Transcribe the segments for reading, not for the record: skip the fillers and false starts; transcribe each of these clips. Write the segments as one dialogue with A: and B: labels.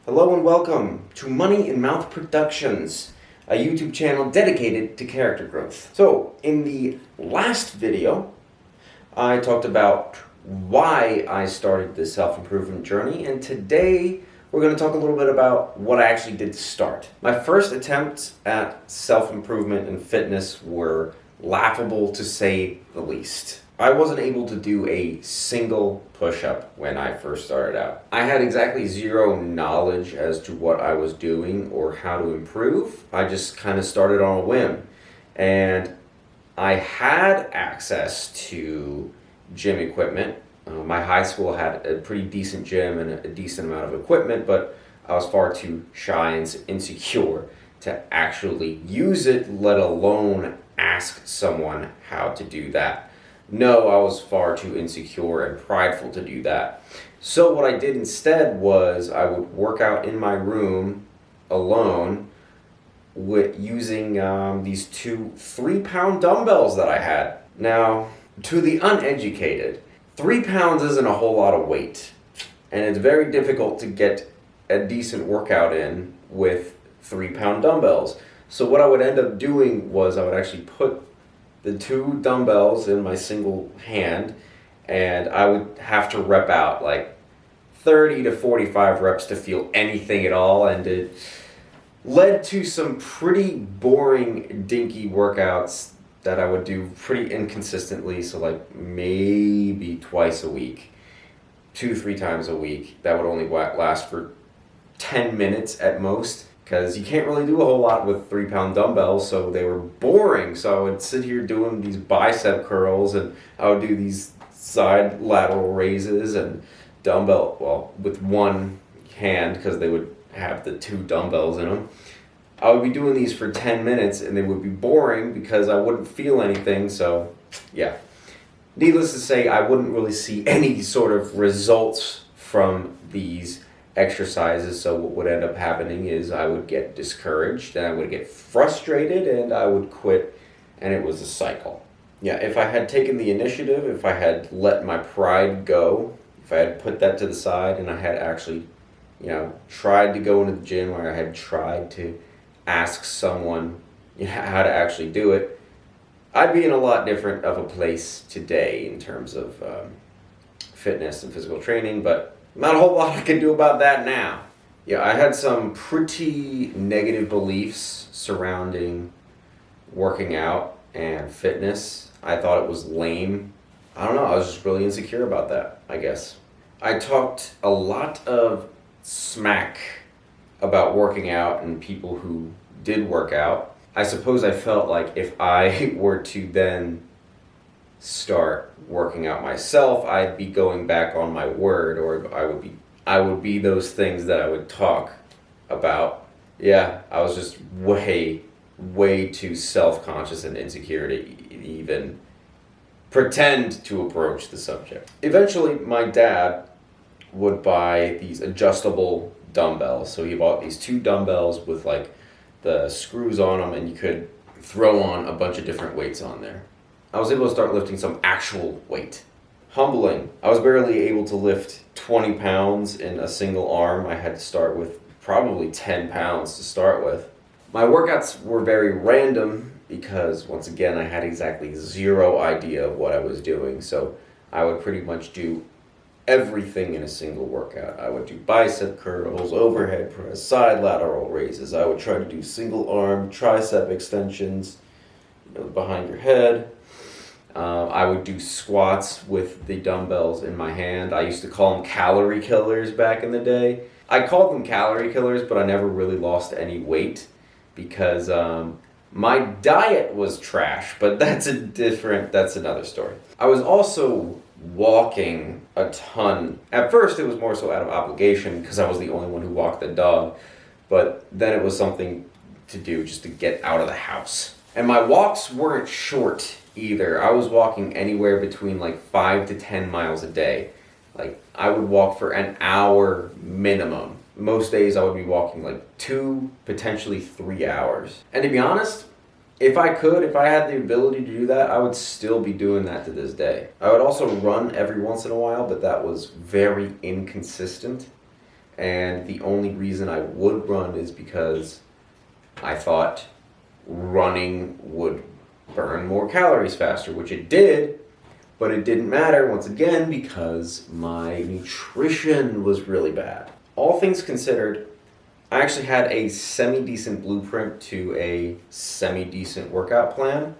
A: Hello and welcome to Money in Mouth Productions, a YouTube channel dedicated to character growth. So, in the last video, I talked about why I started this self-improvement journey, and today we're going to talk a little bit about what I actually did to start. My first attempts at self-improvement and fitness were laughable to say the least. I wasn't able to do a single push-up when I first started out. I had exactly zero knowledge as to what I was doing or how to improve. I just kind of started on a whim. And I had access to gym equipment. My high school had a pretty decent gym and a decent amount of equipment, but I was far too shy and insecure to actually use it, let alone ask someone how to do that. No, I was far too insecure and prideful to do that. So what I did instead was I would work out in my room alone with using these two 3-pound dumbbells that I had. Now, to the uneducated, 3 pounds isn't a whole lot of weight, and it's very difficult to get a decent workout in with 3-pound dumbbells. So what I would end up doing was I would actually put the two dumbbells in my single hand, and I would have to rep out like 30 to 45 reps to feel anything at all, and it led to some pretty boring, dinky workouts that I would do pretty inconsistently, so like maybe twice a week, 2-3 times a week. That would only last for 10 minutes at most, because you can't really do a whole lot with 3-pound dumbbells, so they were boring. So I would sit here doing these bicep curls, and I would do these side lateral raises and with one hand, because they would have the two dumbbells in them. I would be doing these for 10 minutes, and they would be boring because I wouldn't feel anything, so yeah. Needless to say, I wouldn't really see any sort of results from these exercises, so what would end up happening is I would get discouraged, and I would get frustrated, and I would quit, and it was a cycle. Yeah, if I had taken the initiative, if I had let my pride go, if I had put that to the side, and I had actually, tried to go into the gym, or I had tried to ask someone how to actually do it, I'd be in a lot different of a place today in terms of fitness and physical training, but not a whole lot I can do about that now. Yeah, I had some pretty negative beliefs surrounding working out and fitness. I thought it was lame. I don't know, I was just really insecure about that, I guess. I talked a lot of smack about working out and people who did work out. I suppose I felt like if I were to then start working out myself, I'd be going back on my word, or I would be those things that I would talk about. Yeah, I was just way too self-conscious and insecure to even pretend to approach the subject. Eventually, my dad would buy these adjustable dumbbells. So he bought these two dumbbells with like the screws on them, and you could throw on a bunch of different weights on there. I was able to start lifting some actual weight. Humbling. I was barely able to lift 20 pounds in a single arm. I had to start with probably 10 pounds to start with. My workouts were very random because, once again, I had exactly zero idea of what I was doing. So I would pretty much do everything in a single workout. I would do bicep curls, overhead press, side lateral raises. I would try to do single arm tricep extensions, behind your head. I would do squats with the dumbbells in my hand. I used to call them calorie killers back in the day. I called them calorie killers, but I never really lost any weight because my diet was trash, but that's another story. I was also walking a ton. At first, it was more so out of obligation because I was the only one who walked the dog, but then it was something to do just to get out of the house. And my walks weren't short either. I was walking anywhere between like 5 to 10 miles a day. Like, I would walk for an hour minimum. Most days I would be walking like 2, potentially 3 hours. And to be honest, if I had the ability to do that, I would still be doing that to this day. I would also run every once in a while, but that was very inconsistent. And the only reason I would run is because I thought running would burn more calories faster, which it did, but it didn't matter once again because my nutrition was really bad. All things considered, I actually had a semi-decent blueprint to a semi-decent workout plan.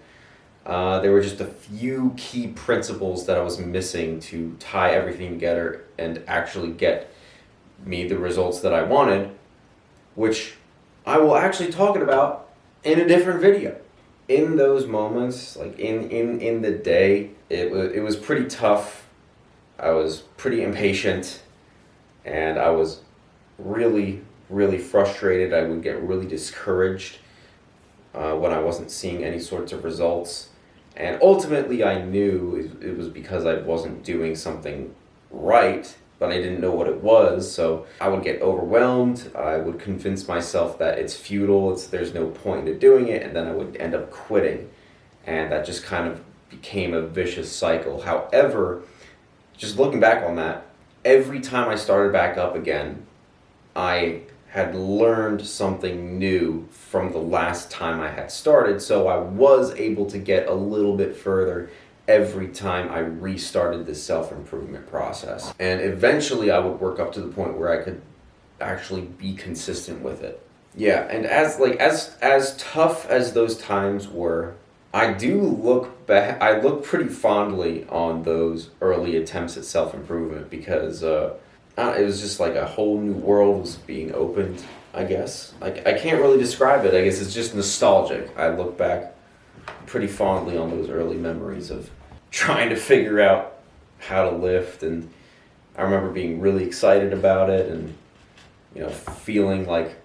A: There were just a few key principles that I was missing to tie everything together and actually get me the results that I wanted, which I will actually talk about in a different video. In those moments, like in the day, it was pretty tough. I was pretty impatient, and I was really frustrated. I would get really discouraged when I wasn't seeing any sorts of results. And ultimately I knew it was because I wasn't doing something right, but I didn't know what it was. So I would get overwhelmed. I would convince myself that it's futile, there's no point into doing it, and then I would end up quitting. And that just kind of became a vicious cycle. However, just looking back on that, every time I started back up again, I had learned something new from the last time I had started, so I was able to get a little bit further every time I restarted this self-improvement process. And eventually I would work up to the point where I could actually be consistent with it. Yeah, and as tough as those times were, I do look back, I look pretty fondly on those early attempts at self-improvement because it was just like a whole new world was being opened, I guess. I can't really describe it. I guess it's just nostalgic. I look back pretty fondly on those early memories of trying to figure out how to lift, and I remember being really excited about it and, you know, feeling like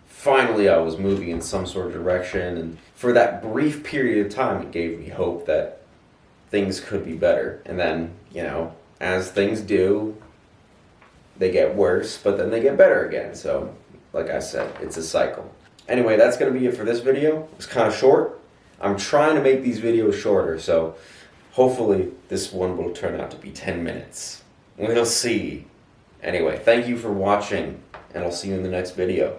A: finally I was moving in some sort of direction, and for that brief period of time it gave me hope that things could be better. And then, you know, as things do, they get worse, but then they get better again. So, like I said, it's a cycle. Anyway, that's going to be it for this video. It's kind of short. I'm trying to make these videos shorter, so hopefully this one will turn out to be 10 minutes. We'll see. Anyway, thank you for watching, and I'll see you in the next video.